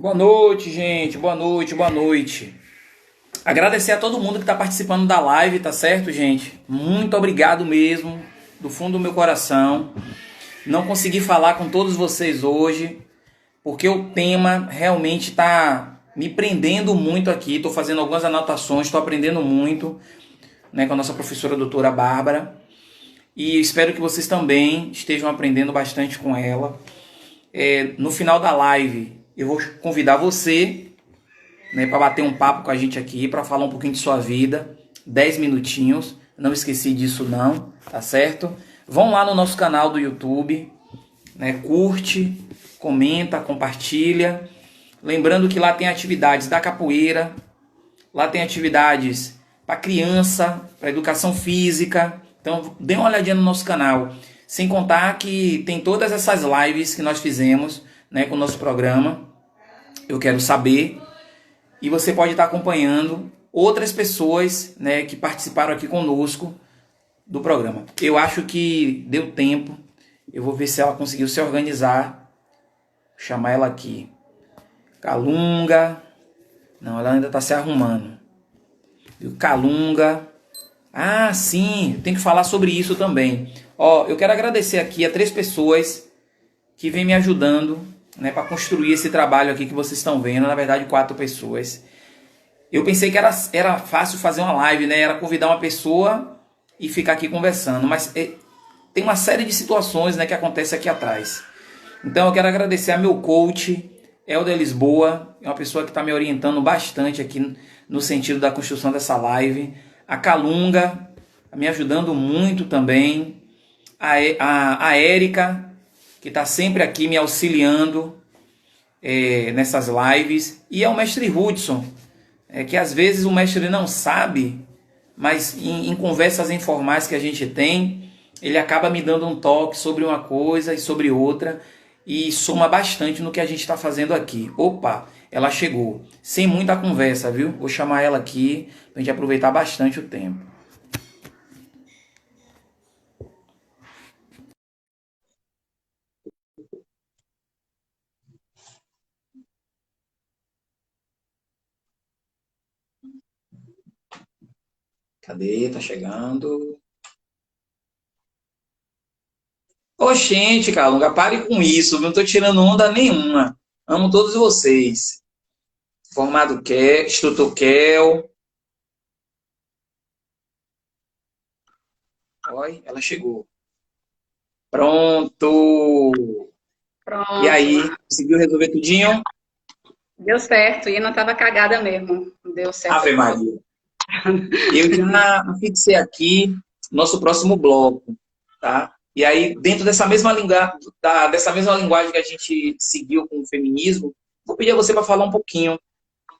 Boa noite, gente. Boa noite, boa noite. Agradecer a todo mundo que está participando da live, tá certo, gente? Muito obrigado mesmo, do fundo do meu coração. Não consegui falar com todos vocês hoje, porque o tema realmente está me prendendo muito aqui. Estou fazendo algumas anotações, estou aprendendo muito, né, com a nossa professora doutora Bárbara. E espero que vocês também estejam aprendendo bastante com ela. No final da live, eu vou convidar você, né, para bater um papo com a gente aqui, para falar um pouquinho de sua vida, 10 minutinhos, não esqueci disso não, tá certo? Vão lá no nosso canal do YouTube, né, curte, comenta, compartilha, lembrando que lá tem atividades da capoeira, lá tem atividades para criança, para educação física, então dê uma olhadinha no nosso canal, sem contar que tem todas essas lives que nós fizemos, né, com o nosso programa, Eu Quero Saber. E você pode estar acompanhando outras pessoas, né, que participaram aqui conosco do programa. Eu acho que deu tempo. Eu vou ver se ela conseguiu se organizar. Vou chamar ela aqui. Calunga. Não, ela ainda está se arrumando. Calunga. Ah, sim, tem que falar sobre isso também. Ó, eu quero agradecer aqui a 3 pessoas que vêm me ajudando, né, para construir esse trabalho aqui que vocês estão vendo. Na verdade, 4 pessoas. Eu pensei que era fácil fazer uma live, né? Era convidar uma pessoa e ficar aqui conversando. Mas tem uma série de situações, né, que acontece aqui atrás. Então eu quero agradecer a meu coach, Helder Lisboa. É uma pessoa que está me orientando bastante aqui no sentido da construção dessa live. A Calunga, me ajudando muito também. A Érica, que está sempre aqui me auxiliando nessas lives. E ao mestre Hudson, que às vezes o mestre não sabe, mas em conversas informais que a gente tem, ele acaba me dando um toque sobre uma coisa e sobre outra, e soma bastante no que a gente está fazendo aqui. Opa, ela chegou. Sem muita conversa, viu? Vou chamar ela aqui para a gente aproveitar bastante o tempo. Cadê? Tá chegando. Oxente, Calunga, pare com isso, não tô tirando onda nenhuma. Amo todos vocês. Formado Kel, instrutor Kel. Oi, ela chegou. Pronto. E Pronto, aí, conseguiu resolver tudinho? deu certo. E não estava cagada mesmo. Deu certo Ave aqui. Maria. Eu já fixei aqui nosso próximo bloco, tá? E aí, dentro dessa mesma linguagem que a gente seguiu com o feminismo, vou pedir a você para falar um pouquinho,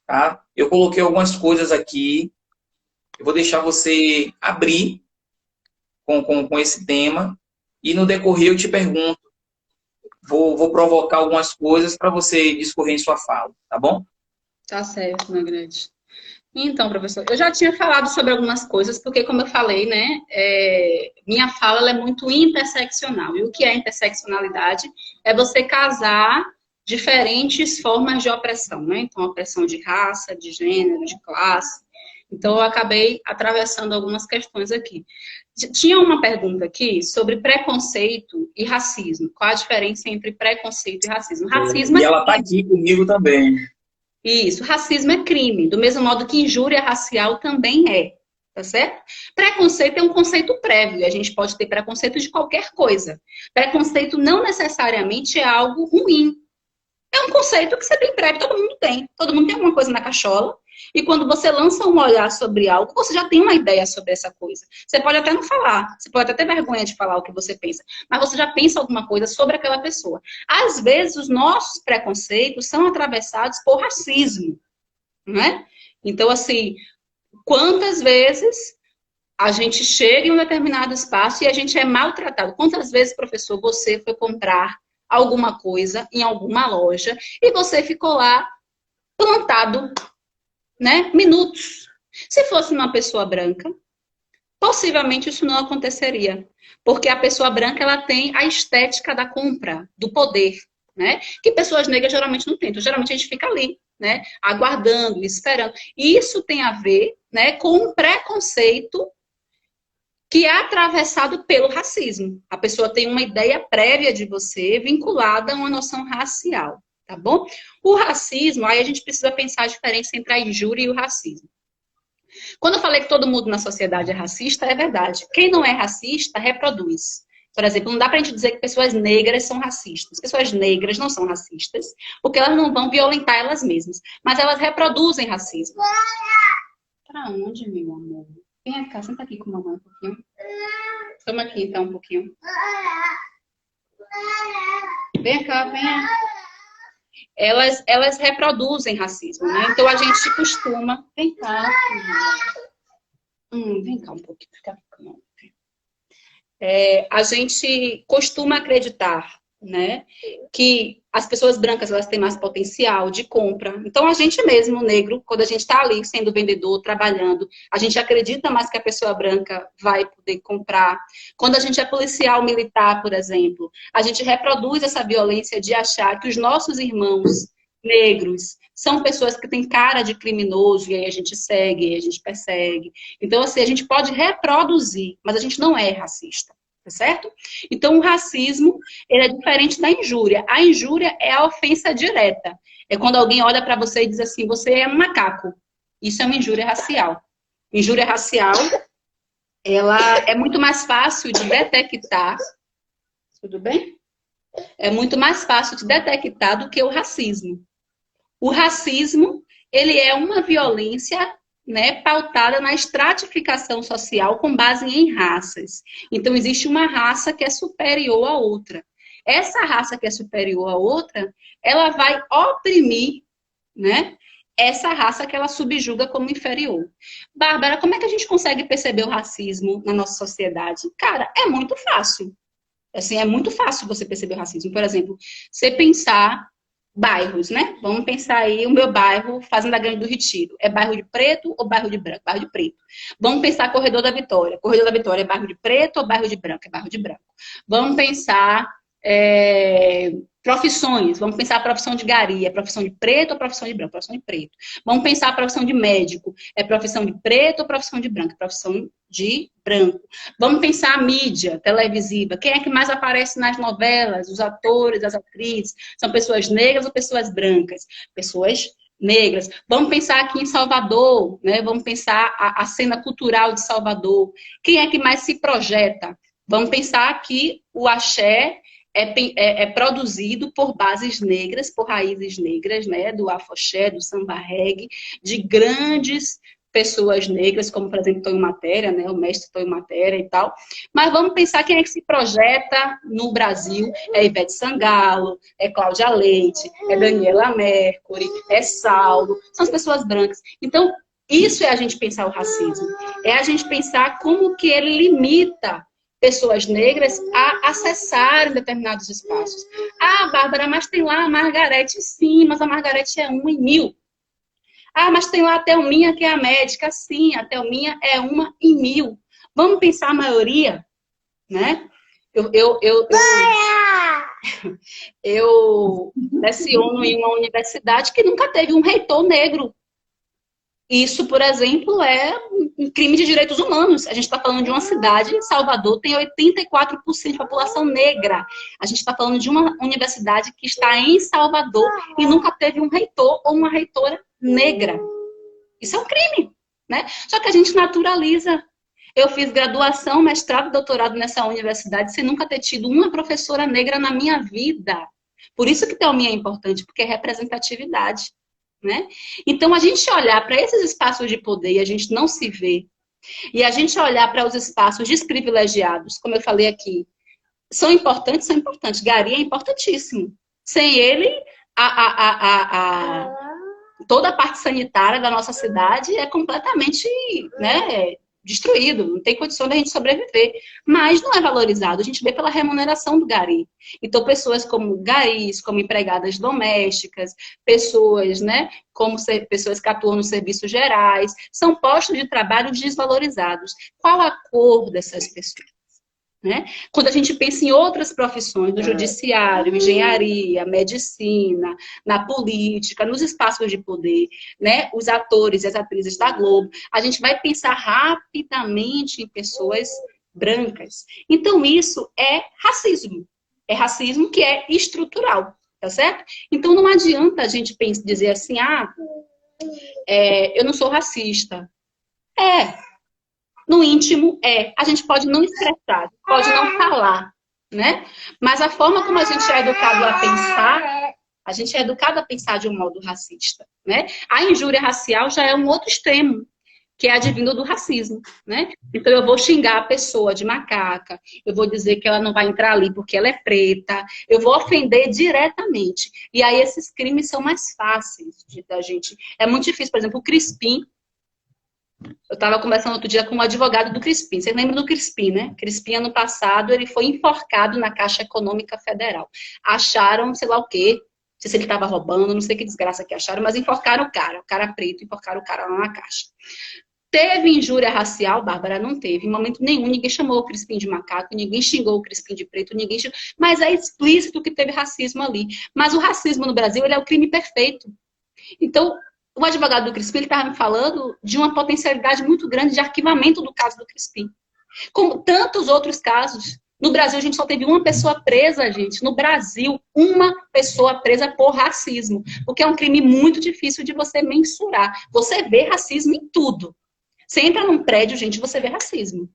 tá? Eu coloquei algumas coisas aqui, eu vou deixar você abrir com esse tema, e no decorrer eu te pergunto, vou provocar algumas coisas para você discorrer em sua fala, tá bom? Tá certo, Magrande. Então, professor, eu já tinha falado sobre algumas coisas, porque, como eu falei, né, minha fala ela é muito interseccional. E o que é interseccionalidade? É você casar diferentes formas de opressão, né? Então, opressão de raça, de gênero, de classe. Então, eu acabei atravessando algumas questões aqui. Tinha uma pergunta aqui sobre preconceito e racismo. Qual a diferença entre preconceito e racismo? Racismo E é ela está aqui comigo também. isso, racismo é crime, do mesmo modo que injúria racial também é, tá certo? Preconceito é um conceito prévio, e a gente pode ter preconceito de qualquer coisa. Preconceito não necessariamente é algo ruim. É um conceito que você tem prévio, todo mundo tem. Todo mundo tem alguma coisa na cachola. E quando você lança um olhar sobre algo, você já tem uma ideia sobre essa coisa. Você pode até não falar, você pode até ter vergonha de falar o que você pensa, mas você já pensa alguma coisa sobre aquela pessoa. Às vezes, os nossos preconceitos são atravessados por racismo, né? Então, assim, quantas vezes a gente chega em um determinado espaço e a gente é maltratado? Quantas vezes, professor, você foi comprar alguma coisa em alguma loja e você ficou lá plantado, né, minutos? Se fosse uma pessoa branca, possivelmente isso não aconteceria, porque a pessoa branca ela tem a estética da compra, do poder. né? Que pessoas negras geralmente não têm. Então, geralmente a gente fica ali, né? Aguardando, esperando. E isso tem a ver, né, com um preconceito que é atravessado pelo racismo. A pessoa tem uma ideia prévia de você vinculada a uma noção racial, tá bom? O racismo, aí a gente precisa pensar a diferença entre a injúria e o racismo. Quando eu falei que todo mundo na sociedade é racista, é verdade. Quem não é racista, reproduz. Por exemplo, não dá pra gente dizer que pessoas negras são racistas. Pessoas negras não são racistas, porque elas não vão violentar elas mesmas. Mas elas reproduzem racismo. Pra onde, meu amor? Vem cá, senta aqui com a mamãe um pouquinho. Toma aqui, então, um pouquinho. Vem cá, venha. Elas reproduzem racismo, né? Então, a gente costuma... Vem cá. Vem cá um pouquinho. Fica calmo. A gente costuma acreditar, né, que as pessoas brancas elas têm mais potencial de compra. Então, a gente mesmo, negro, quando a gente está ali sendo vendedor, trabalhando, a gente acredita mais que a pessoa branca vai poder comprar. Quando a gente é policial militar, por exemplo, a gente reproduz essa violência de achar que os nossos irmãos negros são pessoas que têm cara de criminoso, e aí a gente segue, e a gente persegue. Então, assim, a gente pode reproduzir, mas a gente não é racista. Tá certo? Então, o racismo, ele é diferente da injúria. A injúria é a ofensa direta. É quando alguém olha para você e diz assim, você é um macaco. Isso é uma injúria racial. Injúria racial, ela é muito mais fácil de detectar. Tudo bem? É muito mais fácil de detectar do que o racismo. O racismo, ele é uma violência, né, pautada na estratificação social com base em raças. Então, existe uma raça que é superior à outra. Essa raça que é superior à outra, ela vai oprimir, né, essa raça que ela subjuga como inferior. Bárbara, como é que a gente consegue perceber o racismo na nossa sociedade? Cara, é muito fácil. Assim, é muito fácil você perceber o racismo. Por exemplo, você pensar bairros, né? Vamos pensar aí o meu bairro, Fazenda Grande do Retiro. É bairro de preto ou bairro de branco? Bairro de preto. Vamos pensar Corredor da Vitória. Corredor da Vitória é bairro de preto ou bairro de branco? É bairro de branco. Vamos pensar profissões. Vamos pensar a profissão de gari. É profissão de preto ou profissão de branco? Profissão de preto. Vamos pensar a profissão de médico. É profissão de preto ou profissão de branco? Profissão de branco. Vamos pensar a mídia televisiva. Quem é que mais aparece nas novelas? Os atores, as atrizes. São pessoas negras ou pessoas brancas? Pessoas negras. Vamos pensar aqui em Salvador, né? Vamos pensar a cena cultural de Salvador. Quem é que mais se projeta? Vamos pensar que o axé é produzido por bases negras, por raízes negras, né? Do afoxé, do samba reggae, de grandes pessoas negras, como, por exemplo, Tonho Matéria, né? O mestre Tonho Matéria e tal. Mas vamos pensar quem é que se projeta no Brasil. É Ivete Sangalo, é Cláudia Leite, é Daniela Mercury, é Saulo. São as pessoas brancas. Então, isso é a gente pensar o racismo. É a gente pensar como que ele limita pessoas negras a acessarem determinados espaços. Ah, Bárbara, mas tem lá a Margarete. Sim, mas a Margarete é 1 em 1000. Ah, mas tem lá a Thelminha, que é a médica. Sim, a Thelminha é 1 em 1000. Vamos pensar a maioria, né? Eu leciono em uma universidade que nunca teve um reitor negro. Isso, por exemplo, é um crime de direitos humanos. A gente está falando de uma cidade, Salvador tem 84% de população negra. A gente está falando de uma universidade que está em Salvador e nunca teve um reitor ou uma reitora negra. Isso é um crime, né? Só que a gente naturaliza. Eu fiz graduação, mestrado, doutorado nessa universidade sem nunca ter tido uma professora negra na minha vida. Por isso que Thelminha é importante, porque é representatividade. Né? Então, a gente olhar para esses espaços de poder e a gente não se vê, e a gente olhar para os espaços desprivilegiados, como eu falei aqui, são importantes, são importantes. Gari é importantíssimo. Sem ele, toda a parte sanitária da nossa cidade é completamente, né, destruído, não tem condição da gente sobreviver. Mas não é valorizado, a gente vê pela remuneração do gari. Então, pessoas como garis, como empregadas domésticas, pessoas, né, como pessoas que atuam nos serviços gerais, são postos de trabalho desvalorizados. Qual a cor dessas pessoas? né? Quando a gente pensa em outras profissões, no judiciário, engenharia, medicina, na política, nos espaços de poder, né? Os atores e as atrizes da Globo, a gente vai pensar rapidamente em pessoas brancas. Então, isso é racismo. É racismo que é estrutural, tá certo? Então, não adianta a gente dizer assim, eu não sou racista. No íntimo, a gente pode não expressar, pode não falar, né? Mas a forma como a gente é educado a pensar, a gente é educado a pensar de um modo racista, né? A injúria racial já é um outro extremo, que é advindo do racismo, né? Então eu vou xingar a pessoa de macaca, eu vou dizer que ela não vai entrar ali porque ela é preta, eu vou ofender diretamente. E aí esses crimes são mais fáceis da gente. É muito difícil, por exemplo, o Crispim. Eu estava conversando outro dia com um advogado do Crispim. Vocês lembram do Crispim, né? Crispim, ano passado, ele foi enforcado na Caixa Econômica Federal. Acharam, sei lá o quê, não sei se ele estava roubando, não sei que desgraça que acharam, mas enforcaram o cara preto, enforcaram o cara lá na Caixa. Teve injúria racial, Bárbara? Não teve. Em momento nenhum, ninguém chamou o Crispim de macaco, ninguém xingou o Crispim de preto, ninguém xingou... Mas é explícito que teve racismo ali. Mas o racismo no Brasil, ele é o crime perfeito. Então, o advogado do Crispim estava me falando de uma potencialidade muito grande de arquivamento do caso do Crispim. Como tantos outros casos. No Brasil, a gente só teve uma pessoa presa, gente. No Brasil, uma pessoa presa por racismo. Porque é um crime muito difícil de você mensurar. Você vê racismo em tudo. Você entra num prédio, gente, você vê racismo.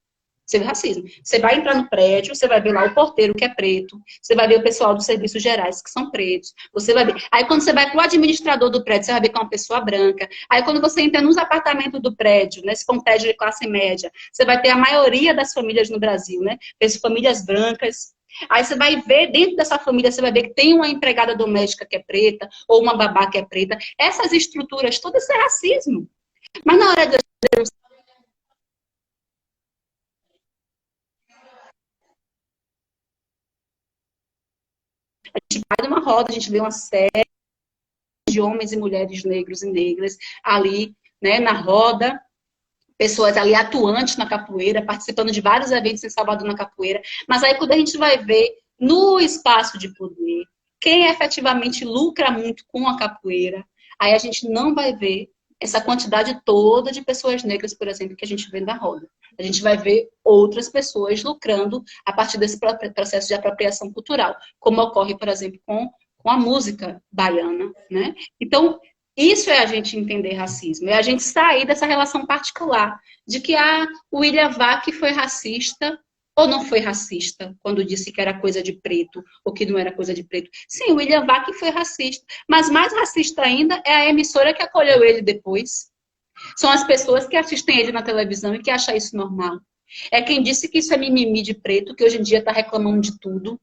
Você vê racismo. Você vai entrar no prédio, você vai ver lá o porteiro que é preto, você vai ver o pessoal dos serviços gerais que são pretos, você vai ver. Aí quando você vai para o administrador do prédio, você vai ver que é uma pessoa branca. Aí quando você entra nos apartamentos do prédio, né, se for um prédio de classe média, você vai ter a maioria das famílias no Brasil, né? Famílias brancas. Aí você vai ver, dentro dessa família, você vai ver que tem uma empregada doméstica que é preta, ou uma babá que é preta. Essas estruturas, todas isso é racismo. Mas na hora de vai numa roda, a gente vê uma série de homens e mulheres negros e negras ali, né, na roda, pessoas ali atuantes na capoeira, participando de vários eventos em Salvador na capoeira, mas aí quando a gente vai ver no espaço de poder, quem efetivamente lucra muito com a capoeira, aí a gente não vai ver essa quantidade toda de pessoas negras, por exemplo, que a gente vê na roda. A gente vai ver outras pessoas lucrando a partir desse processo de apropriação cultural, como ocorre, por exemplo, com a música baiana, né? Então, isso é a gente entender racismo, é a gente sair dessa relação particular de que o William Vac foi racista ou não foi racista quando disse que era coisa de preto ou que não era coisa de preto. Sim, o William Vac foi racista, mas mais racista ainda é a emissora que acolheu ele depois. São as pessoas que assistem ele na televisão e que acham isso normal. É quem disse que isso é mimimi de preto, que hoje em dia está reclamando de tudo,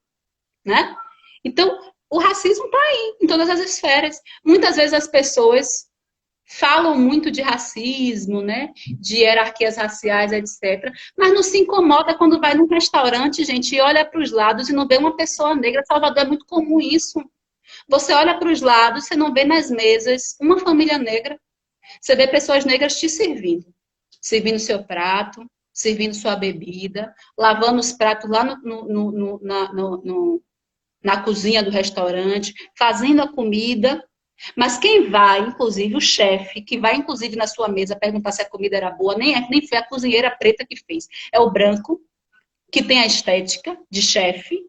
né? Então, o racismo está aí, em todas as esferas. Muitas vezes as pessoas falam muito de racismo, né? De hierarquias raciais, etc. Mas não se incomoda quando vai num restaurante, gente, e olha para os lados e não vê uma pessoa negra. Salvador é muito comum isso. Você olha para os lados, você não vê nas mesas uma família negra. Você vê pessoas negras te servindo seu prato, servindo sua bebida, lavando os pratos lá na cozinha do restaurante, fazendo a comida. Mas quem vai, inclusive o chefe, que vai inclusive na sua mesa perguntar se a comida era boa, nem foi a cozinheira preta que fez. É o branco, que tem a estética de chefe.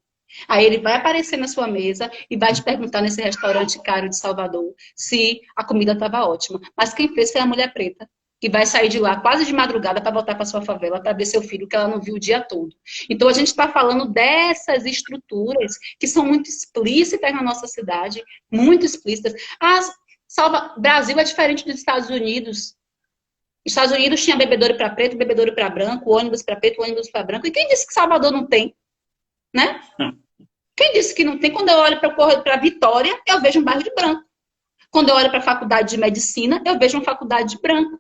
Aí ele vai aparecer na sua mesa e vai te perguntar nesse restaurante caro de Salvador se a comida estava ótima. Mas quem fez foi a mulher preta, que vai sair de lá quase de madrugada para voltar para sua favela, para ver seu filho que ela não viu o dia todo. Então a gente está falando dessas estruturas que são muito explícitas na nossa cidade, muito explícitas. Brasil é diferente dos Estados Unidos. Estados Unidos tinha bebedouro para preto, bebedouro para branco, ônibus para preto, ônibus para branco. E quem disse que Salvador não tem? Né? Quem disse que não tem? Quando eu olho para Vitória, eu vejo um bairro de branco. Quando eu olho para a faculdade de medicina, eu vejo uma faculdade de branco.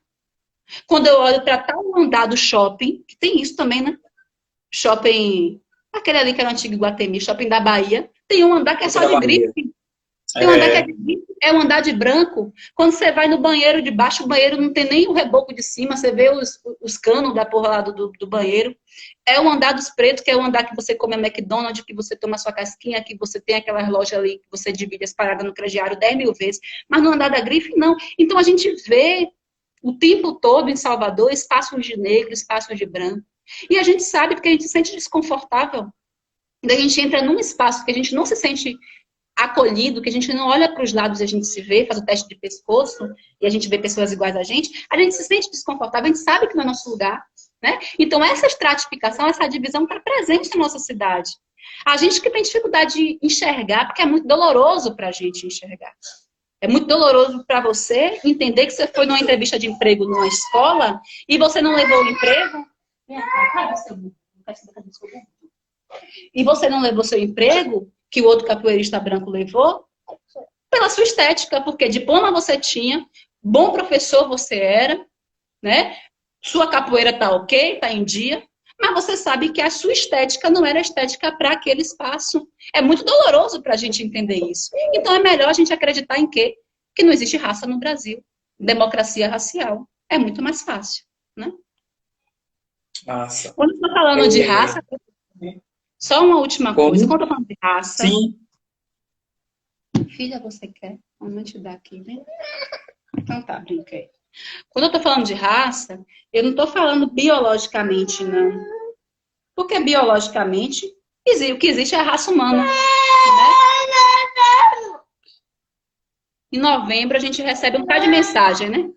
Quando eu olho para tal andar do shopping, que tem isso também, né? Shopping, aquele ali que era o antigo Iguatemi, shopping da Bahia, tem um andar que é só de grife. Tem um andar que é de vidro, é um andar de branco. Quando você vai no banheiro de baixo, o banheiro não tem nem o reboco de cima, você vê os canos da porra lá do banheiro. É o andar dos pretos, que é o andar que você come a McDonald's, que você toma a sua casquinha, que você tem aquelas lojas ali, que você divide as paradas no crediário 10 mil vezes. Mas no andar da grife, não. Então a gente vê o tempo todo em Salvador espaços de negro, espaços de branco. E a gente sabe, porque a gente se sente desconfortável. Quando a gente entra num espaço que a gente não se sente acolhido, que a gente não olha para os lados e a gente se vê, faz o teste de pescoço e a gente vê pessoas iguais a gente se sente desconfortável, a gente sabe que não é nosso lugar, né? Então essa estratificação, essa divisão está presente na nossa cidade. A gente que tem dificuldade de enxergar, porque é muito doloroso para a gente enxergar. É muito doloroso para você entender que você foi numa entrevista de emprego numa escola e você não levou o emprego. E você não levou seu emprego, que o outro capoeirista branco levou, pela sua estética, porque diploma você tinha, bom professor você era, né? Sua capoeira tá ok, tá em dia, mas você sabe que a sua estética não era estética para aquele espaço. É muito doloroso para a gente entender isso. Então é melhor a gente acreditar em quê? Que não existe raça no Brasil. Democracia racial. É muito mais fácil, né? Massa. Quando eu estou falando de raça, só uma última coisa. Quando eu estou falando de raça... Sim. Filha, você quer? Vamos te dar aqui, né? Então tá, brinquei. Quando eu tô falando de raça, eu não tô falando biologicamente, não. Porque biologicamente, o que existe é a raça humana. Né? Em novembro, a gente recebe um bocado de mensagem, né?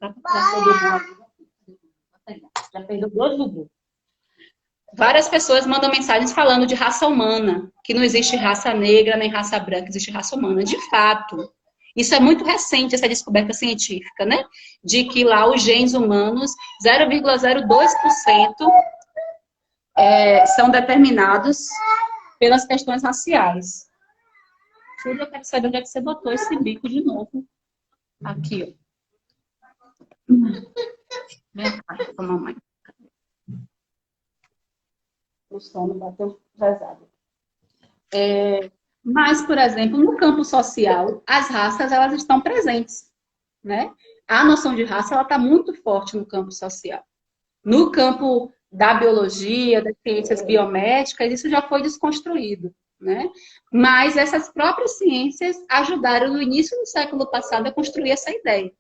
Já perdeu 2 Bubu. Várias pessoas mandam mensagens falando de raça humana, que não existe raça negra nem raça branca, existe raça humana. De fato, isso é muito recente, essa descoberta científica, né? De que lá os genes humanos, 0,02% são determinados pelas questões raciais. Tudo eu quero saber onde é que você botou esse bico de novo. Aqui, ó. Vem cá, mamãe. O sono bateu pesado. Mas, por exemplo, no campo social, as raças elas estão presentes, né? A noção de raça ela está muito forte no campo social. No campo da biologia, das ciências biomédicas, isso já foi desconstruído, né? Mas essas próprias ciências ajudaram no início do século passado a construir essa ideia,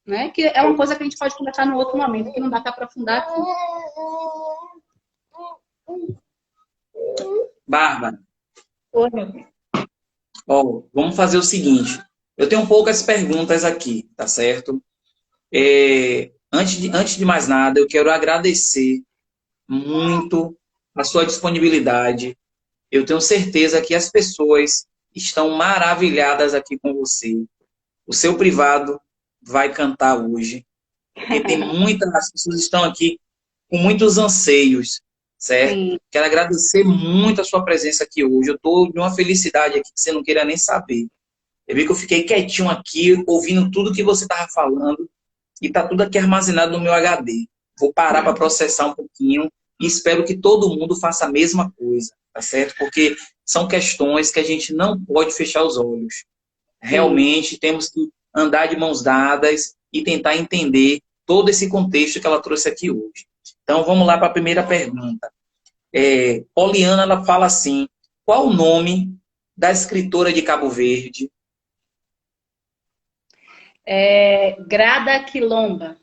né? Que é uma coisa que a gente pode conversar no outro momento, que não dá para aprofundar aqui. Bárbara, Oi, meu bem. vamos fazer o seguinte. Eu tenho poucas perguntas aqui, tá certo? Antes de mais nada, eu quero agradecer muito a sua disponibilidade. Eu tenho certeza que as pessoas estão maravilhadas aqui com você. O seu privado vai cantar hoje, porque tem as pessoas estão aqui com muitos anseios, certo? Sim. Quero agradecer muito a sua presença aqui hoje. Eu estou de uma felicidade aqui que você não queira nem saber. Eu vi que eu fiquei quietinho aqui, ouvindo tudo que você estava falando, e está tudo aqui armazenado no meu HD. Vou parar para processar um pouquinho e espero que todo mundo faça a mesma coisa, tá certo? Porque são questões que a gente não pode fechar os olhos. Realmente temos que andar de mãos dadas e tentar entender todo esse contexto que ela trouxe aqui hoje. Então, vamos lá para a primeira pergunta. Poliana, ela fala assim, qual o nome da escritora de Cabo Verde? Grada Quilomba.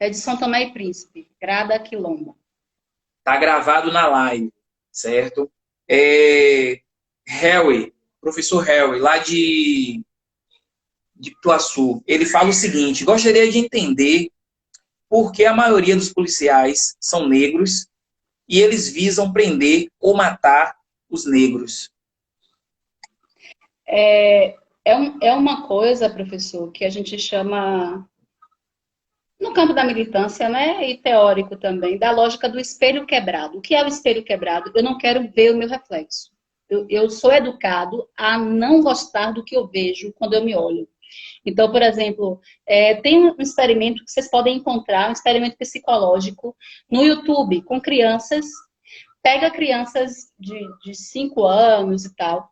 É de São Tomé e Príncipe. Grada Quilomba. Está gravado na live, certo? Harry, professor Harry, lá de Ituaçu, ele fala o seguinte, gostaria de entender por que a maioria dos policiais são negros e eles visam prender ou matar os negros. É uma coisa, professor, que a gente chama, no campo da militância, né, e teórico também, da lógica do espelho quebrado. O que é o espelho quebrado? Eu não quero ver o meu reflexo. Eu sou educado a não gostar do que eu vejo quando eu me olho. Então, por exemplo, tem um experimento que vocês podem encontrar, um experimento psicológico, no YouTube, com crianças pega crianças de 5 anos e tal,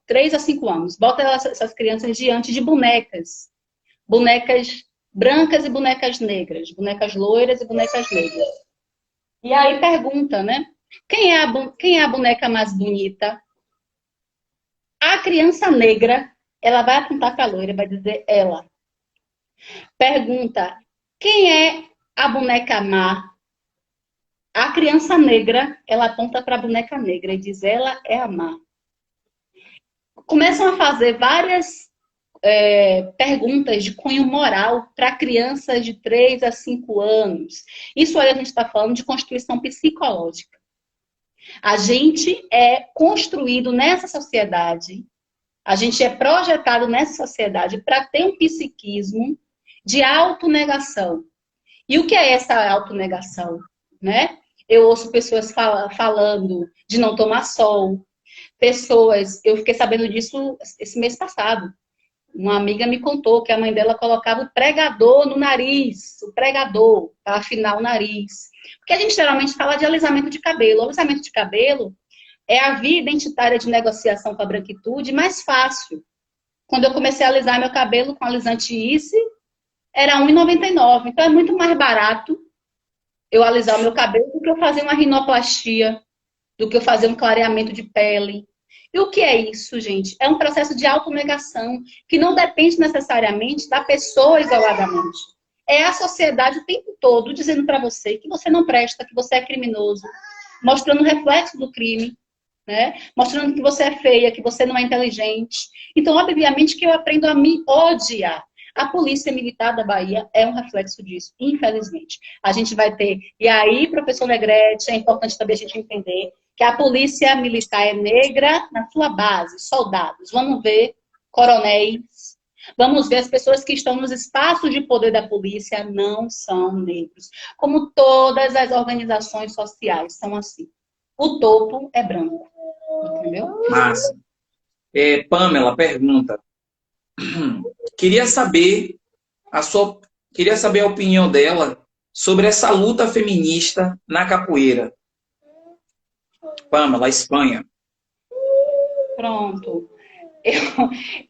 3 a 5 anos, bota essas crianças diante de bonecas. Bonecas brancas e bonecas negras, bonecas loiras e bonecas negras. E aí pergunta, né? Quem é a boneca mais bonita? A criança negra, ela vai apontar para a loira, vai dizer ela. Pergunta, quem é a boneca má? A criança negra, ela aponta para a boneca negra e diz, ela é a má. Começam a fazer várias perguntas de cunho moral para crianças de 3 a 5 anos. Isso aí a gente está falando de constituição psicológica. A gente é construído nessa sociedade, a gente é projetado nessa sociedade para ter um psiquismo de autonegação. E o que é essa autonegação? Né? Eu ouço pessoas falando de não tomar sol. Eu fiquei sabendo disso esse mês passado. Uma amiga me contou que a mãe dela colocava o pregador no nariz, o pregador, para afinar o nariz. Porque a gente geralmente fala de alisamento de cabelo. O alisamento de cabelo é a via identitária de negociação com a branquitude mais fácil. Quando eu comecei a alisar meu cabelo com alisante Ice, era R$1,99. Então é muito mais barato eu alisar o meu cabelo do que eu fazer uma rinoplastia, do que eu fazer um clareamento de pele. E o que é isso, gente? É um processo de autonegação que não depende necessariamente da pessoa isoladamente. É a sociedade o tempo todo dizendo para você que você não presta, que você é criminoso, mostrando o reflexo do crime, né? Mostrando que você é feia, que você não é inteligente. Então, obviamente que eu aprendo a me odiar. A Polícia Militar da Bahia é um reflexo disso, infelizmente. A gente vai ter... E aí, professor Negrete, é importante também a gente entender que a Polícia Militar é negra na sua base, soldados. Vamos ver coronéis, vamos ver as pessoas que estão nos espaços de poder da polícia não são negros. Como todas as organizações sociais são assim. O topo é branco, entendeu? Massa. Pamela pergunta. Queria saber a opinião dela sobre essa luta feminista na capoeira. Pamela, Espanha. Pronto.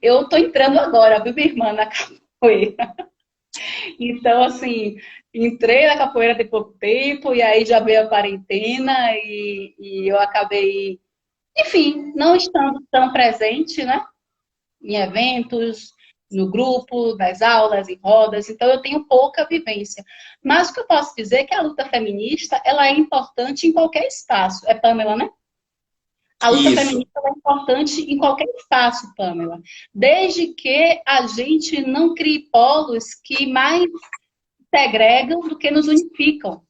Eu tô entrando agora, viu, minha irmã, na capoeira. Então, assim, entrei na capoeira tem pouco tempo, e aí já veio a quarentena, e eu acabei, enfim, não estando tão presente, né? Em eventos, no grupo, nas aulas, em rodas, então eu tenho pouca vivência. Mas o que eu posso dizer é que a luta feminista, ela é importante em qualquer espaço. É Pamela, né? A luta feminista é importante em qualquer espaço, Pamela. Desde que a gente não crie polos que mais segregam do que nos unificam,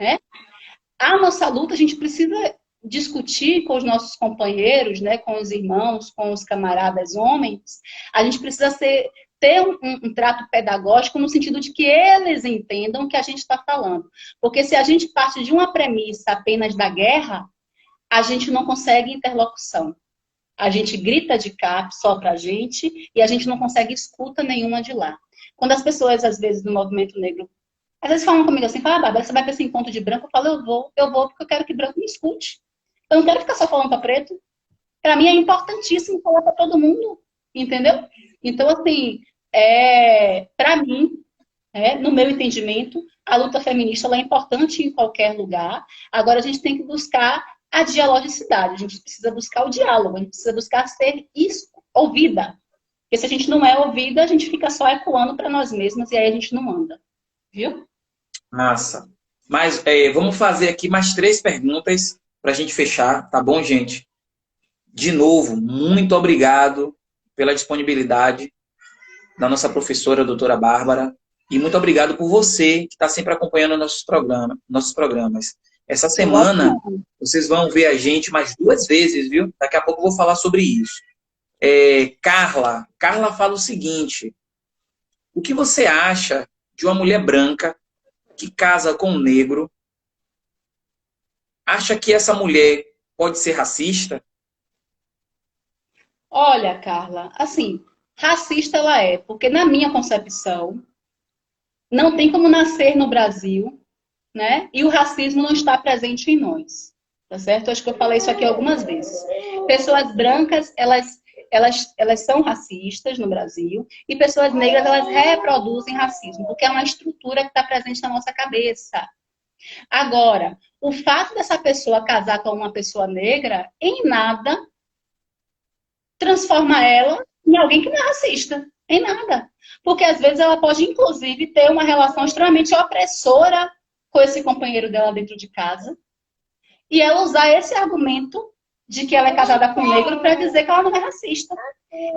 né? A nossa luta, a gente precisa discutir com os nossos companheiros, né, com os irmãos, com os camaradas homens, a gente precisa ter um trato pedagógico no sentido de que eles entendam o que a gente está falando. Porque se a gente parte de uma premissa apenas da guerra, a gente não consegue interlocução. A gente grita de cá só pra gente e a gente não consegue escuta nenhuma de lá. Quando as pessoas, às vezes, do movimento negro, às vezes falam comigo assim, fala, Bárbara, você vai para esse encontro de branco? Eu falo, eu vou porque eu quero que branco me escute. Eu não quero ficar só falando para preto. Para mim é importantíssimo falar para todo mundo, entendeu? Então, assim, para mim, no meu entendimento, a luta feminista ela é importante em qualquer lugar. Agora a gente tem que buscar a dialogicidade, a gente precisa buscar o diálogo, a gente precisa buscar ser ouvida. Porque se a gente não é ouvida, a gente fica só ecoando para nós mesmas e aí a gente não anda. Viu? Massa. Mas vamos fazer aqui mais 3 perguntas para a gente fechar, tá bom, gente? De novo, muito obrigado pela disponibilidade da nossa professora, a doutora Bárbara, e muito obrigado por você que está sempre acompanhando nossos programas. Essa semana, vocês vão ver a gente mais 2 vezes, viu? Daqui a pouco eu vou falar sobre isso. Carla fala o seguinte, o que você acha de uma mulher branca que casa com um negro? Acha que essa mulher pode ser racista? Olha, Carla, assim, racista ela é, porque na minha concepção, não tem como nascer no Brasil, né? E o racismo não está presente em nós. tá certo? Acho que eu falei isso aqui algumas vezes. Pessoas brancas, elas são racistas no Brasil, e pessoas negras, elas reproduzem racismo, porque é uma estrutura que está presente na nossa cabeça. Agora, o fato dessa pessoa casar com uma pessoa negra, em nada transforma ela em alguém que não é racista. Em nada. Porque às vezes ela pode, inclusive, ter uma relação extremamente opressora com esse companheiro dela dentro de casa. E ela usar esse argumento de que ela é casada com um negro para dizer que ela não é racista.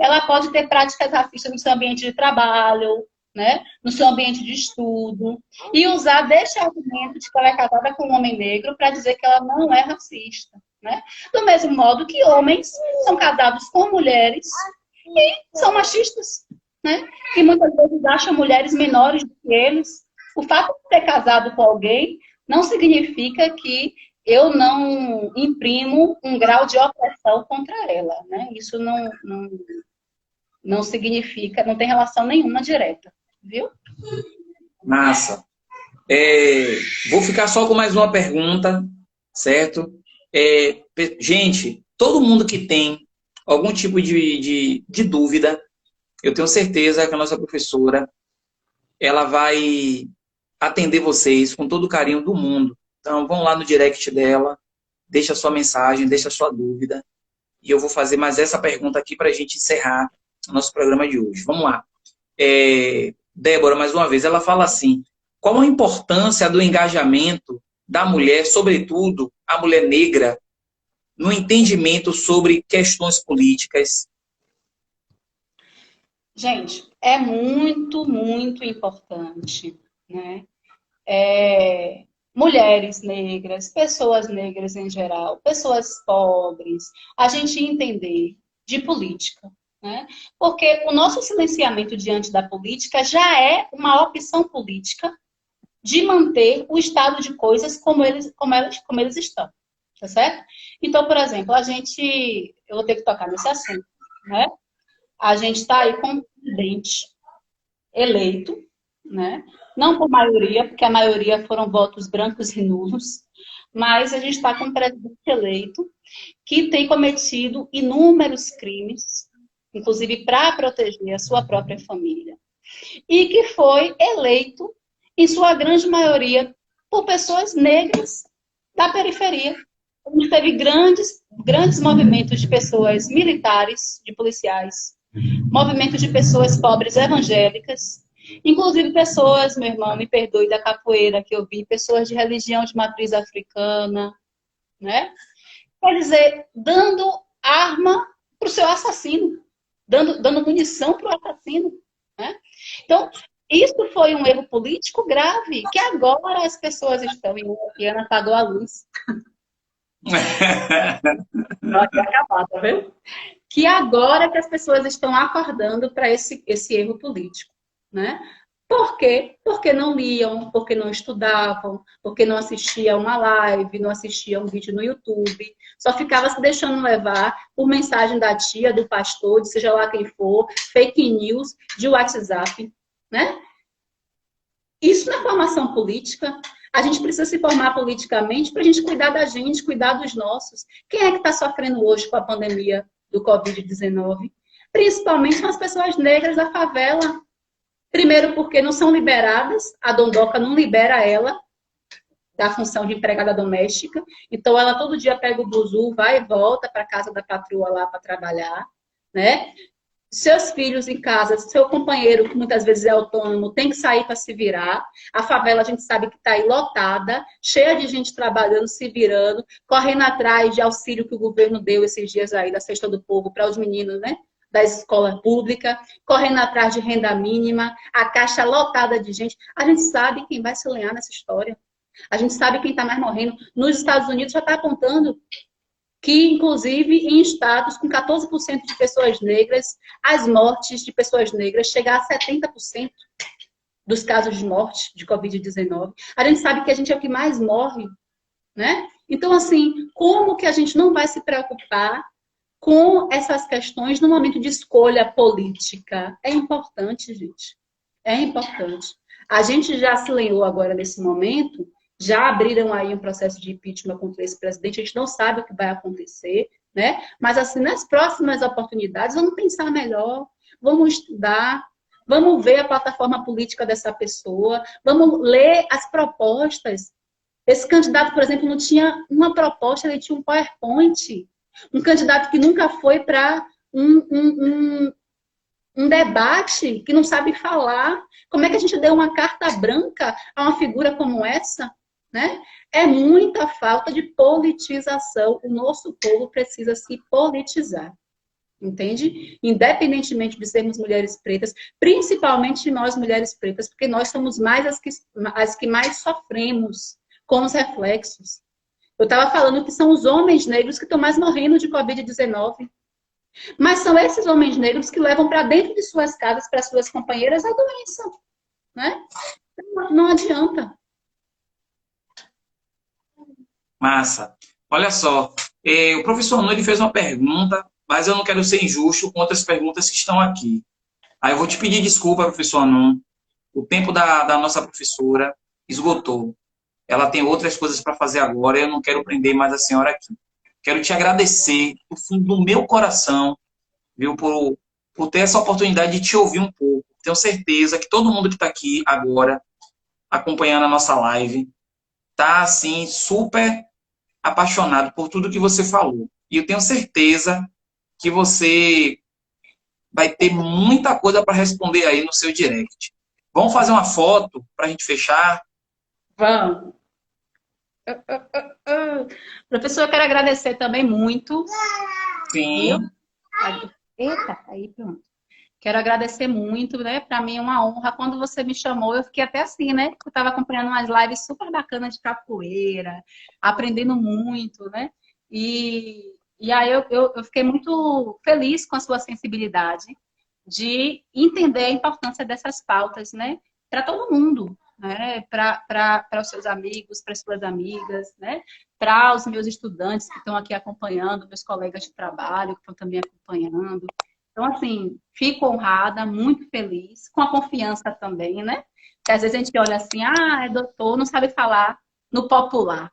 Ela pode ter práticas racistas no seu ambiente de trabalho, né? No seu ambiente de estudo. E usar deste argumento de que ela é casada com um homem negro para dizer que ela não é racista. Né? Do mesmo modo que homens são casados com mulheres e são machistas, né? E muitas vezes acham mulheres menores do que eles. O fato de ter casado com alguém não significa que eu não imprimo um grau de opressão contra ela, né? Isso não significa, não tem relação nenhuma direta, viu? Massa. Vou ficar só com mais uma pergunta, certo? Gente, todo mundo que tem algum tipo de dúvida, eu tenho certeza que a nossa professora, ela vai atender vocês com todo o carinho do mundo. Então, vão lá no direct dela, deixa a sua mensagem, deixa a sua dúvida, e eu vou fazer mais essa pergunta aqui para a gente encerrar o nosso programa de hoje. Vamos lá. Débora, mais uma vez, ela fala assim, qual a importância do engajamento da mulher, sobretudo a mulher negra, no entendimento sobre questões políticas? Gente, é muito, muito importante, né? Mulheres negras, pessoas negras em geral, pessoas pobres, a gente entender de política, né? Porque o nosso silenciamento diante da política já é uma opção política de manter o estado de coisas como eles estão, tá certo? Então, por exemplo, eu vou ter que tocar nesse assunto, né? A gente está aí com um presidente eleito, né? Não por maioria, porque a maioria foram votos brancos e nulos, mas a gente está com um presidente eleito que tem cometido inúmeros crimes, inclusive para proteger a sua própria família, e que foi eleito, em sua grande maioria, por pessoas negras da periferia. A gente teve grandes movimentos de pessoas militares, de policiais, movimentos de pessoas pobres evangélicas, inclusive pessoas, meu irmão, me perdoe da capoeira que eu vi, pessoas de religião de matriz africana, né? Quer dizer, dando arma para o seu assassino, dando munição para o assassino, né? Então, isso foi um erro político grave, que agora as pessoas estão, e Ana apagou a luz. Vai acabar, tá vendo? Que agora que as pessoas estão acordando para esse erro político, né? Por quê? Porque não liam, porque não estudavam, porque não assistiam uma live, não assistiam um vídeo no YouTube, só ficava se deixando levar por mensagem da tia, do pastor, de seja lá quem for, fake news, de WhatsApp, né? Isso não é formação política. A gente precisa se formar politicamente para a gente cuidar da gente, cuidar dos nossos. Quem é que está sofrendo hoje com a pandemia do Covid-19? Principalmente são as pessoas negras da favela. Primeiro porque não são liberadas, a Dondoca não libera ela da função de empregada doméstica. Então ela todo dia pega o buzu, vai e volta para a casa da patroa lá para trabalhar, né? Seus filhos em casa, seu companheiro, que muitas vezes é autônomo, tem que sair para se virar. A favela, a gente sabe que está aí lotada, cheia de gente trabalhando, se virando, correndo atrás de auxílio que o governo deu esses dias aí, da Cesta do Povo, para os meninos, né? Da escola pública, correndo atrás de renda mínima, a caixa lotada de gente. A gente sabe quem vai se lenhar nessa história. A gente sabe quem está mais morrendo. Nos Estados Unidos já está apontando que, inclusive, em estados com 14% de pessoas negras, as mortes de pessoas negras chegam a 70% dos casos de morte de Covid-19. A gente sabe que a gente é o que mais morre, né? Então, assim, como que a gente não vai se preocupar com essas questões no momento de escolha política? É importante, gente. É importante. A gente já se lembrou agora, nesse momento, Já abriram aí um processo de impeachment contra esse presidente, a gente não sabe o que vai acontecer, né? Mas, assim, nas próximas oportunidades, vamos pensar melhor, vamos estudar, vamos ver a plataforma política dessa pessoa, vamos ler as propostas. Esse candidato, por exemplo, não tinha uma proposta, ele tinha um PowerPoint. Um candidato que nunca foi para um debate, que não sabe falar. Como é que a gente deu uma carta branca a uma figura como essa? Né? É muita falta de politização. O nosso povo precisa se politizar. Entende? Independentemente de sermos mulheres pretas, principalmente nós mulheres pretas, porque nós somos mais as que mais sofremos com os reflexos. Eu estava falando que são os homens negros que estão mais morrendo de Covid-19. Mas são esses homens negros que levam para dentro de suas casas, para suas companheiras, a doença. Né? Não adianta. Massa. Olha só, o professor Nuno fez uma pergunta, mas eu não quero ser injusto com outras perguntas que estão aqui. Aí eu vou te pedir desculpa, professor Nuno. O tempo da nossa professora esgotou. Ela tem outras coisas para fazer agora e eu não quero prender mais a senhora aqui. Quero te agradecer do fundo do meu coração, viu, por ter essa oportunidade de te ouvir um pouco. Tenho certeza que todo mundo que está aqui agora, acompanhando a nossa live, está, assim, super apaixonado por tudo que você falou. E eu tenho certeza que você vai ter muita coisa para responder aí no seu direct. Vamos fazer uma foto para a gente fechar? Vamos. Professor, eu quero agradecer também muito. Viu? Sim. Eita, aí pronto. Quero agradecer muito, né? Para mim é uma honra. Quando você me chamou, eu fiquei até assim, né? Eu estava acompanhando umas lives super bacanas de capoeira, aprendendo muito, né? E aí eu fiquei muito feliz com a sua sensibilidade de entender a importância dessas pautas, né? Para todo mundo, né? Para os seus amigos, para as suas amigas, né? Para os meus estudantes que estão aqui acompanhando, meus colegas de trabalho que estão também acompanhando. Então, assim, fico honrada, muito feliz, com a confiança também, né? Porque às vezes a gente olha assim, é doutor, não sabe falar no popular.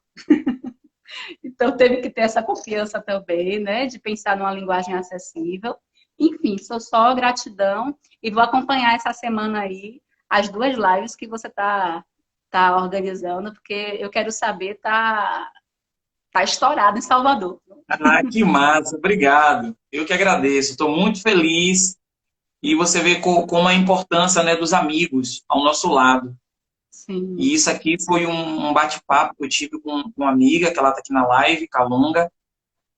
Então, teve que ter essa confiança também, né? De pensar numa linguagem acessível. Enfim, sou só gratidão e vou acompanhar essa semana aí as 2 lives que você tá organizando, porque eu quero saber, tá estourado em Salvador. Ah, que massa, obrigado. Eu que agradeço, estou muito feliz. E você vê como a importância, né, dos amigos ao nosso lado. Sim. E isso aqui foi um bate-papo que eu tive com uma amiga, que ela está aqui na live, Calunga,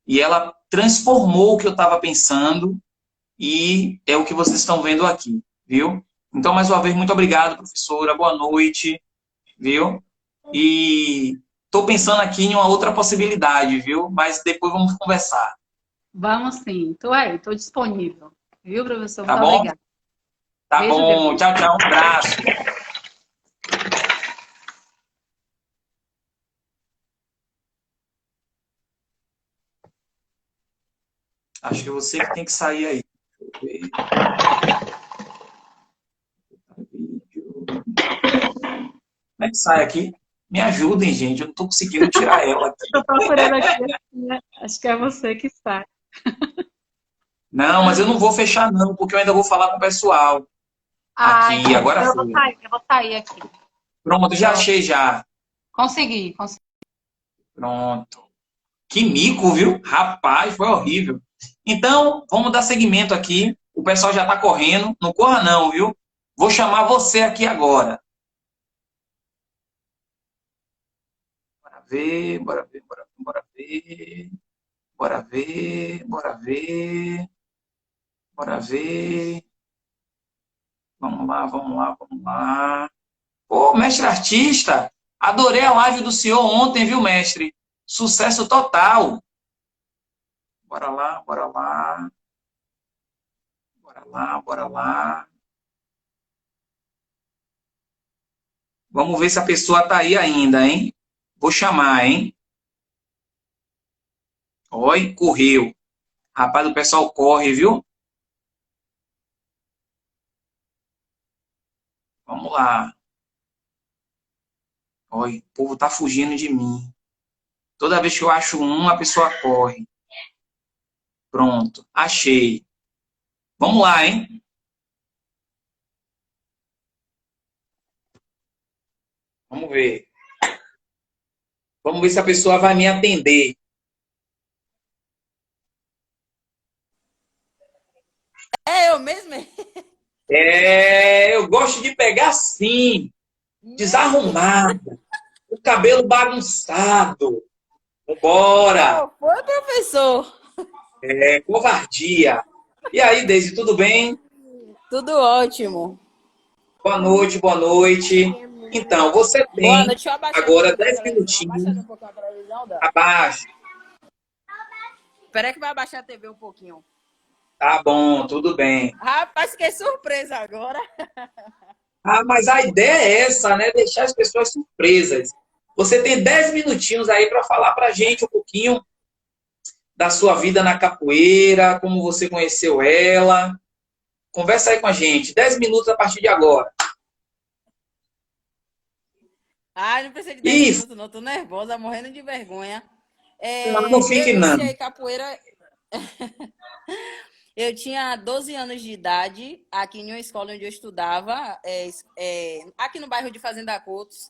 e ela transformou o que eu estava pensando e é o que vocês estão vendo aqui, viu? Então, mais uma vez, muito obrigado, professora. Boa noite, viu? E estou pensando aqui em uma outra possibilidade, viu? Mas depois vamos conversar. Vamos sim. Tô aí, tô disponível. Viu, professor? Tá Muito bom? obrigada. Tá Beijo bom. grande. Tchau, tchau. Um abraço. Acho que é você que tem que sair aí. Deixa eu ver. Como é que sai aqui? Me ajudem, gente. Eu não estou conseguindo tirar ela aqui. Estou procurando aqui, né? Acho que é você que está. Não, mas eu não vou fechar, não, porque eu ainda vou falar com o pessoal. Aqui, Então agora foi. eu vou sair aqui. Pronto, já Pronto. achei já. Consegui. Pronto. Que mico, viu? Rapaz, foi horrível. Então, vamos dar seguimento aqui. O pessoal já está correndo. Não corra não, viu? Vou chamar você aqui agora. Bora ver, bora ver, bora ver, bora ver. Bora ver, bora ver. Bora ver. Vamos lá, vamos lá, vamos lá. Pô, mestre artista, adorei a live do senhor ontem, viu, mestre? Sucesso total. Bora lá, bora lá. Bora lá, bora lá. Vamos ver se a pessoa tá aí ainda, hein? Vou chamar, hein? Oi, correu. Rapaz, o pessoal corre, viu? Vamos lá. Olha, o povo tá fugindo de mim. Toda vez que eu acho um, a pessoa corre. Pronto, achei. Vamos lá, hein? Vamos ver. Vamos ver se a pessoa vai me atender. É eu mesmo? É, eu gosto de pegar assim, desarrumado, o cabelo bagunçado. Vambora! Qual foi, professor? É covardia. E aí, Deise, tudo bem? Tudo ótimo. Boa noite, boa noite. Então, você Boa tem noite. Deixa eu abaixar aqui um agora pouquinho a 10 televisão. Abaixa ali minutinhos um pouquinho a televisão, Dan. abaixo. Espera que vai abaixar a TV um pouquinho. Tá bom, tudo bem. Rapaz, fiquei surpresa agora. Ah, mas a ideia é essa, né? Deixar as pessoas surpresas. Você tem 10 minutinhos aí para falar para a gente um pouquinho da sua vida na capoeira, como você conheceu ela. Conversa aí com a gente. 10 minutos a partir de agora. Ah, não precisa de 10 Isso, minutos, não. Tô nervosa, morrendo de vergonha. não Eu fique não. iniciei capoeira. Eu tinha 12 anos de idade, aqui em uma escola onde eu estudava, aqui no bairro de Fazenda Coutos,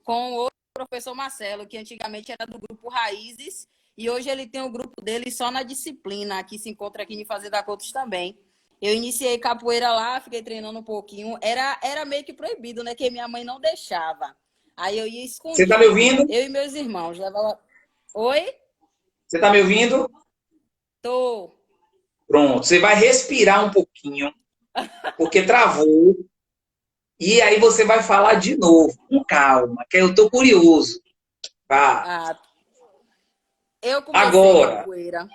com o professor Marcelo, que antigamente era do grupo Raízes, e hoje ele tem o grupo dele só na disciplina, que se encontra aqui em Fazenda Coutos também. Eu iniciei capoeira lá, fiquei treinando um pouquinho. Era meio que proibido, né? Que minha mãe não deixava. Aí eu ia Você está me escondido, ouvindo? eu e meus irmãos. Levava... Oi? Você está me ouvindo? Tô. Pronto. Você vai respirar um pouquinho, porque travou. E aí você vai falar de novo, com calma, que eu estou curioso. Vá. Ah, eu comecei Agora. capoeira.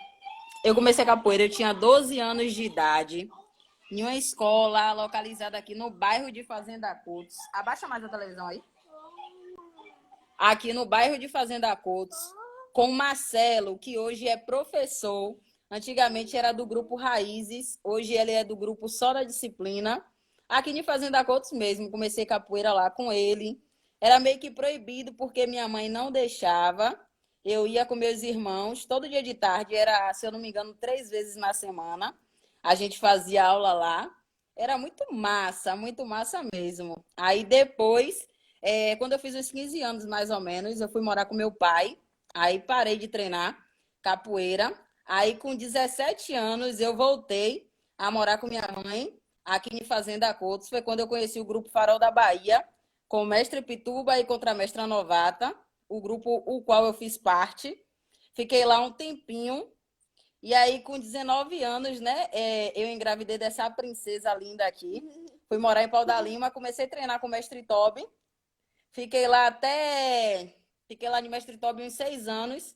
Eu comecei capoeira, eu tinha 12 anos de idade, em uma escola localizada aqui no bairro de Fazenda Coutos. Abaixa mais a televisão aí. Aqui no bairro de Fazenda Coutos, com Marcelo, que hoje é professor. Antigamente era do grupo Raízes, hoje ele é do grupo Só da Disciplina. Aqui em Fazenda Coutos mesmo, comecei capoeira lá com ele. Era meio que proibido porque minha mãe não deixava. Eu ia com meus irmãos, todo dia de tarde, era, se eu não me engano, 3 vezes na semana. A gente fazia aula lá. Era muito massa mesmo. Aí depois, quando eu fiz uns 15 anos, mais ou menos, eu fui morar com meu pai. Aí parei de treinar capoeira. Aí com 17 anos, eu voltei a morar com minha mãe, aqui em Fazenda Coutos. Foi quando eu conheci o grupo Farol da Bahia, com o mestre Pituba e contramestra Novata, o grupo o qual eu fiz parte. Fiquei lá um tempinho. E aí, com 19 anos, né, eu engravidei dessa princesa linda aqui. Fui morar em Pau da Lima, comecei a treinar com o mestre Toby. Fiquei lá no mestre Toby uns 6 anos.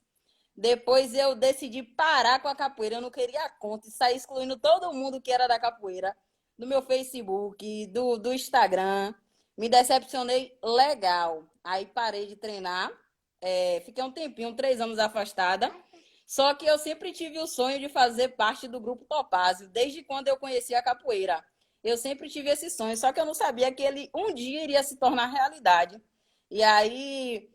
Depois eu decidi parar com a capoeira. Eu não queria conta e sair excluindo todo mundo que era da capoeira. Do meu Facebook, do Instagram. Me decepcionei legal. Aí parei de treinar. Fiquei um tempinho, 3 anos afastada. Só que eu sempre tive o sonho de fazer parte do grupo Topázio, desde quando eu conheci a capoeira. Eu sempre tive esse sonho, só que eu não sabia que ele um dia iria se tornar realidade. E aí,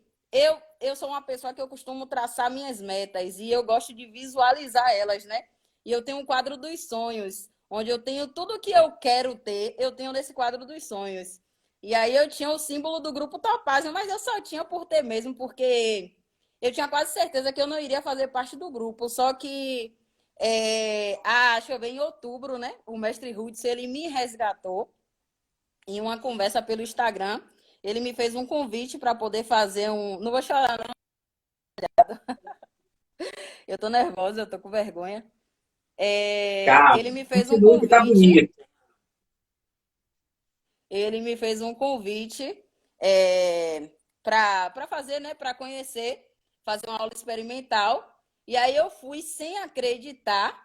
eu sou uma pessoa que eu costumo traçar minhas metas e eu gosto de visualizar elas, né? E eu tenho um quadro dos sonhos, onde eu tenho tudo que eu quero ter, eu tenho nesse quadro dos sonhos. E aí eu tinha o símbolo do grupo Topázio, mas eu só tinha por ter mesmo, porque eu tinha quase certeza que eu não iria fazer parte do grupo, só que acho que eu venho em outubro, né? O mestre Rudson, ele me resgatou em uma conversa pelo Instagram. Ele me fez um convite para poder fazer um... Não vou chorar, não. Eu tô nervosa, eu tô com vergonha. Calma. Ele me fez um Continua que tá convite. bonito. Ele me fez um convite para fazer, né? Para conhecer, fazer uma aula experimental. E aí eu fui sem acreditar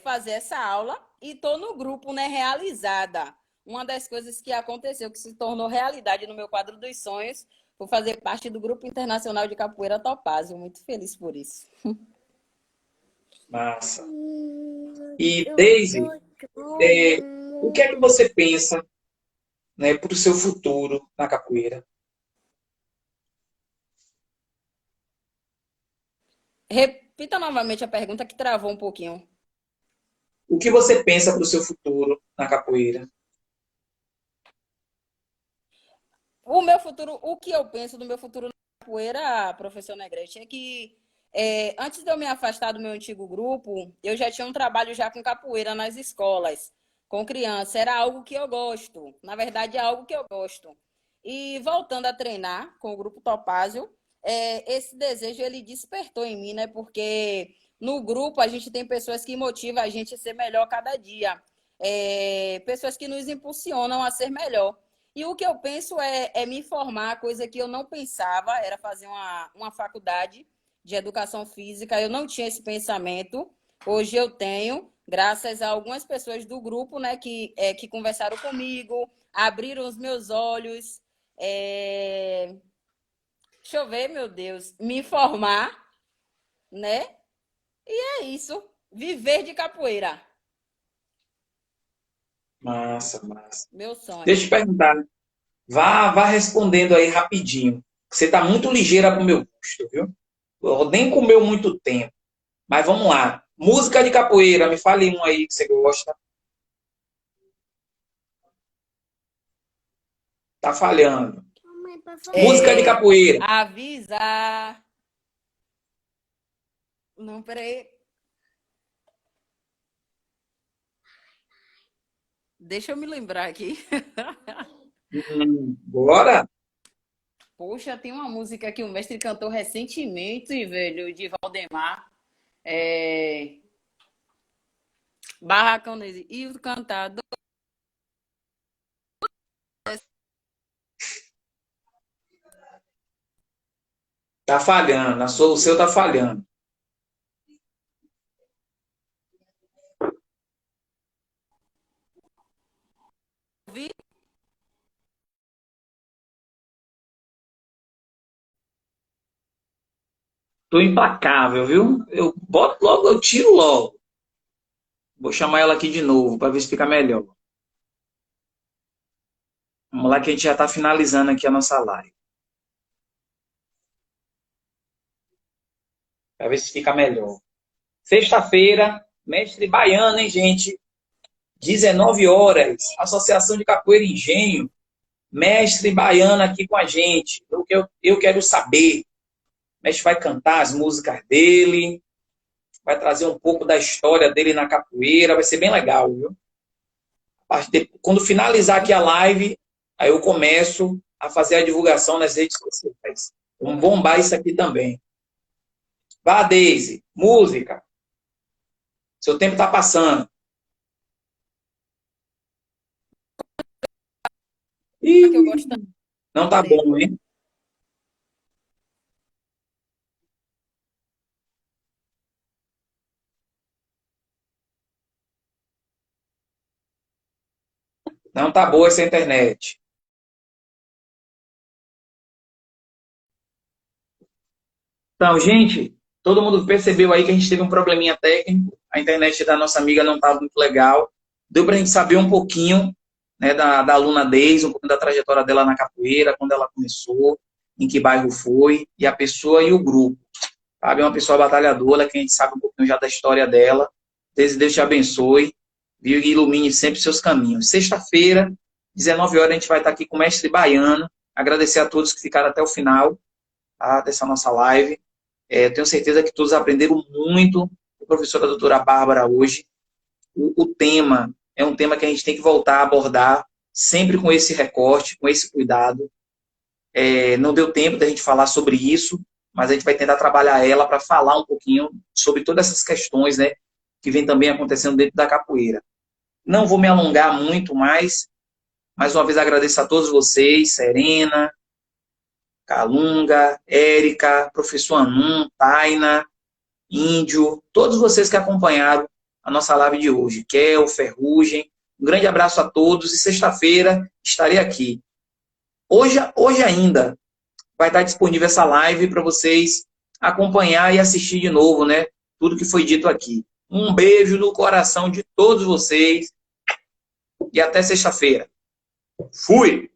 fazer essa aula e tô no grupo, né? Realizada. Uma das coisas que aconteceu, que se tornou realidade no meu quadro dos sonhos, foi fazer parte do Grupo Internacional de Capoeira Topázio. Muito feliz por isso. Massa. E, Deise, o que é que você pensa, né, para o seu futuro na capoeira? Repita novamente a pergunta que travou um pouquinho. O que você pensa para o seu futuro na capoeira? O meu futuro, o que eu penso do meu futuro na capoeira, professor Negrete, é que antes de eu me afastar do meu antigo grupo, eu já tinha um trabalho já com capoeira nas escolas, com criança. Era algo que eu gosto. Na verdade, é algo que eu gosto. E voltando a treinar com o grupo Topázio, esse desejo ele despertou em mim, né? Porque no grupo a gente tem pessoas que motivam a gente a ser melhor cada dia. Pessoas que nos impulsionam a ser melhor. E o que eu penso é me formar, coisa que eu não pensava, era fazer uma faculdade de educação física. Eu não tinha esse pensamento. Hoje eu tenho, graças a algumas pessoas do grupo, né, que conversaram comigo, abriram os meus olhos. Deixa eu ver, meu Deus, me formar, né? E é isso. Viver de capoeira. Massa, massa. Meu sonho. Deixa eu te perguntar. Vá respondendo aí rapidinho. Você está muito ligeira para o meu gosto, viu? Nem comeu muito tempo. Mas vamos lá. Música de capoeira, me fale um aí que você gosta. Tá falhando. Música de capoeira. Avisar. Não, peraí. Deixa eu me lembrar aqui. Bora? Poxa, tem uma música que o mestre cantou recentemente, velho, de Valdemar. Barracão dele. E o cantador. Tá falhando. O seu tá falhando. Tô implacável, viu? Eu boto logo, eu tiro logo. Vou chamar ela aqui de novo para ver se fica melhor. Vamos lá que a gente já está finalizando aqui a nossa live. Para ver se fica melhor. Sexta-feira, mestre baiano, hein, gente? 19 horas. Associação de Capoeira Engenho. Mestre baiano aqui com a gente. Eu quero saber. O mestre vai cantar as músicas dele. Vai trazer um pouco da história dele na capoeira. Vai ser bem legal, viu? Quando finalizar aqui a live, aí eu começo a fazer a divulgação nas redes sociais. Vamos bombar isso aqui também. Vá, Deise. Música. Seu tempo está passando. Ih, Que eu gosto. não tá bom, hein? Não tá boa essa internet. Então, gente, todo mundo percebeu aí que a gente teve um probleminha técnico. A internet da nossa amiga não estava muito legal. Deu para a gente saber um pouquinho, né, da aluna Deise, um pouquinho da trajetória dela na capoeira, quando ela começou, em que bairro foi, e a pessoa e o grupo. Sabe? É uma pessoa batalhadora, que a gente sabe um pouquinho já da história dela. Deus te abençoe, viu? E ilumine sempre seus caminhos. Sexta-feira, 19 horas, a gente vai estar aqui com o mestre baiano. Agradecer a todos que ficaram até o final, tá, dessa nossa live. Eu tenho certeza que todos aprenderam muito com a professora doutora Bárbara hoje. O tema é um tema que a gente tem que voltar a abordar sempre com esse recorte, com esse cuidado. Não deu tempo da gente falar sobre isso, mas a gente vai tentar trabalhar ela para falar um pouquinho sobre todas essas questões, né, que vem também acontecendo dentro da capoeira. Não vou me alongar muito mais uma vez agradeço a todos vocês, Serena, Calunga, Érica, professor Anum, Taina, Índio, todos vocês que acompanharam a nossa live de hoje. Kel, Ferrugem, um grande abraço a todos e sexta-feira estarei aqui. Hoje ainda vai estar disponível essa live para vocês acompanhar e assistir de novo, né? Tudo que foi dito aqui. Um beijo no coração de todos vocês e até sexta-feira. Fui!